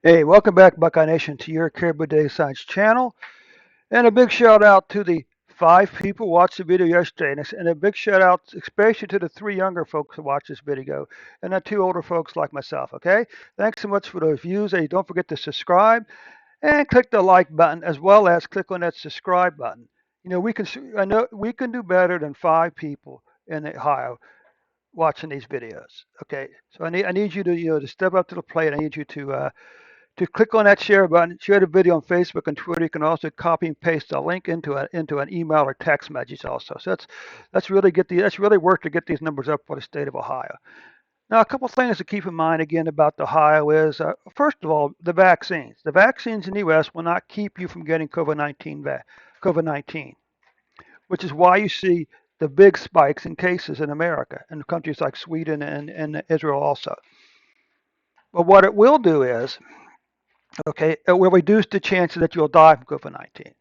Hey, welcome back, Buckeye Nation, to your Caribou Day Science channel. And a big shout out to the 5 people who watched the video yesterday. And a big shout out, especially to the 3 younger folks who watched this video, and the 2 older folks like myself. Okay? Thanks so much for those views. Hey, don't forget to subscribe and click the like button, as well as click on that subscribe button. I know we can do better than 5 people in Ohio watching these videos. Okay? So I need you to to step up to the plate. I need you to click on that share button, share the video on Facebook and Twitter. You can also copy and paste a link into an email or text message also. So that's really work to get these numbers up for the state of Ohio. Now, a couple things to keep in mind again about Ohio is first of all, the vaccines. The vaccines in the U.S. will not keep you from getting COVID-19, which is why you see the big spikes in cases in America and countries like Sweden and Israel also. But what it will do is, okay, it will reduce the chances that you'll die from COVID-19.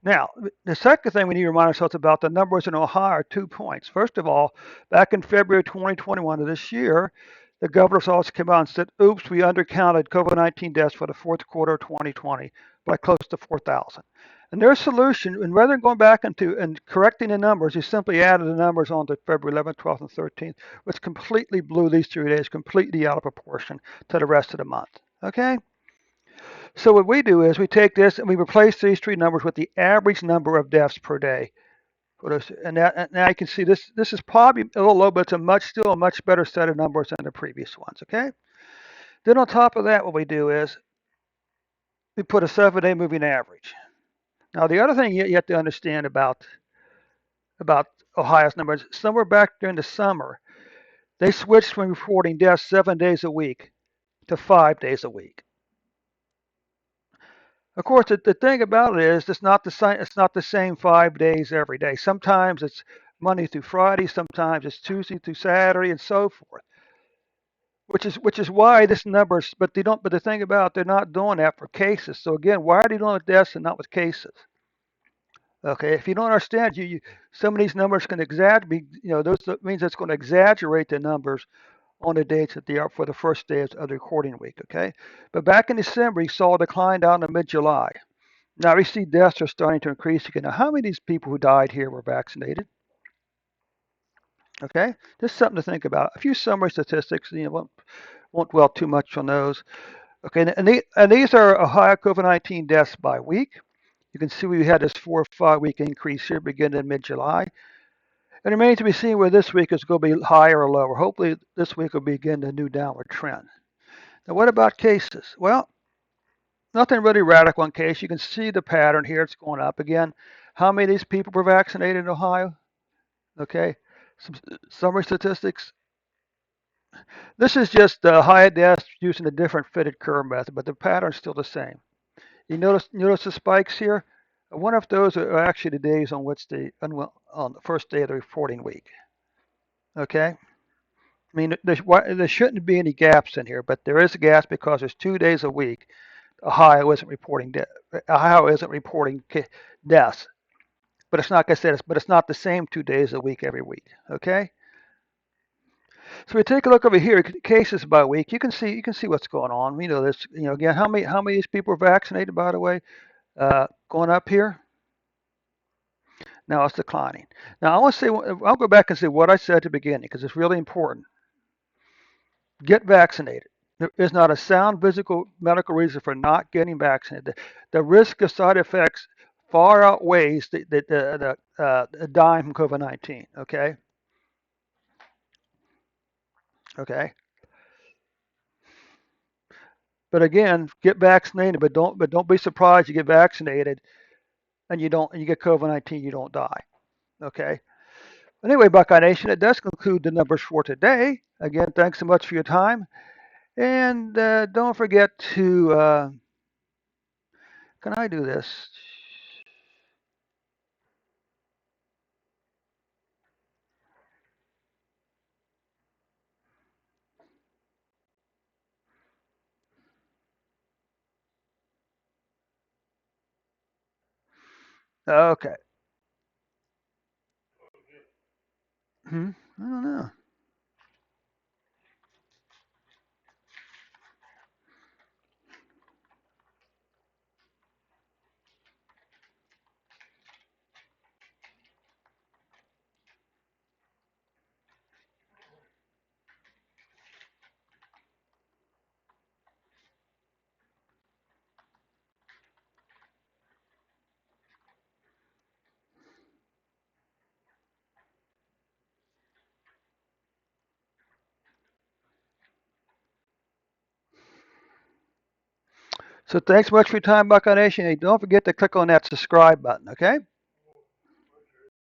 Now, the second thing we need to remind ourselves about the numbers in Ohio are 2 points. First of all, back in February 2021 of this year, the governor's office came out and said, oops, we undercounted COVID-19 deaths for the fourth quarter of 2020 by close to 4,000. And their solution, and rather than going back and correcting the numbers, they simply added the numbers on to February 11th, 12th, and 13th, which completely blew these 3 days completely out of proportion to the rest of the month. Okay? So what we do is we take this and we replace these 3 numbers with the average number of deaths per day. And now you can see this is probably a little low, but it's still a much better set of numbers than the previous ones. Okay. Then on top of that, what we do is we put a 7-day moving average. Now the other thing you have to understand about Ohio's numbers, somewhere back during the summer, they switched from reporting deaths 7 days a week to 5 days a week. Of course, the thing about it is it's not the same. It's not the same 5 days every day. Sometimes it's Monday through Friday. Sometimes it's Tuesday through Saturday, and so forth. Which is why this numbers. But they don't. But the thing about it, they're not doing that for cases. So again, why are they doing with deaths and not with cases? Okay, if you don't understand, some of these numbers can exaggerate. That means it's going to exaggerate the numbers on the dates that they are for the first days of the recording week. Okay, but back in December, you saw a decline down to mid-July. Now we see deaths are starting to increase again. Now, how many of these people who died here were vaccinated? Okay, just something to think about. A few summary statistics. Won't dwell too much on those. Okay, and these are Ohio COVID-19 deaths by week. You can see we had this 4 or 5 week increase here beginning in mid-July. It remains to be seen whether this week is going to be higher or lower. Hopefully, this week will begin a new downward trend. Now, what about cases? Well, nothing really radical in case. You can see the pattern here. It's going up again. How many of these people were vaccinated in Ohio? Okay. Some summary statistics. This is just high deaths using a different fitted curve method, but the pattern's still the same. You notice the spikes here? I wonder if those are actually the days on which on the first day of the reporting week. Okay. I mean, there shouldn't be any gaps in here, but there is a gap because there's 2 days a week. Ohio isn't reporting deaths. But it's not, like I said, but it's not the same 2 days a week every week. Okay. So we take a look over here, cases by week. You can see what's going on. This. Again, how many of these people are vaccinated? By the way, going up here. Now it's declining. Now I want to say I'll go back and say what I said at the beginning because it's really important. Get vaccinated. There is not a sound physical medical reason for not getting vaccinated. The risk of side effects far outweighs the dying from COVID-19. Okay. Okay. But again, get vaccinated, but don't be surprised you get vaccinated and you get COVID-19, you don't die. Okay. Anyway, Buckeye Nation, it does conclude the numbers for today. Again, thanks so much for your time, and don't forget to. Can I do this? Okay. I don't know. So thanks so much for your time, Buckeye Nation. And don't forget to click on that subscribe button, okay?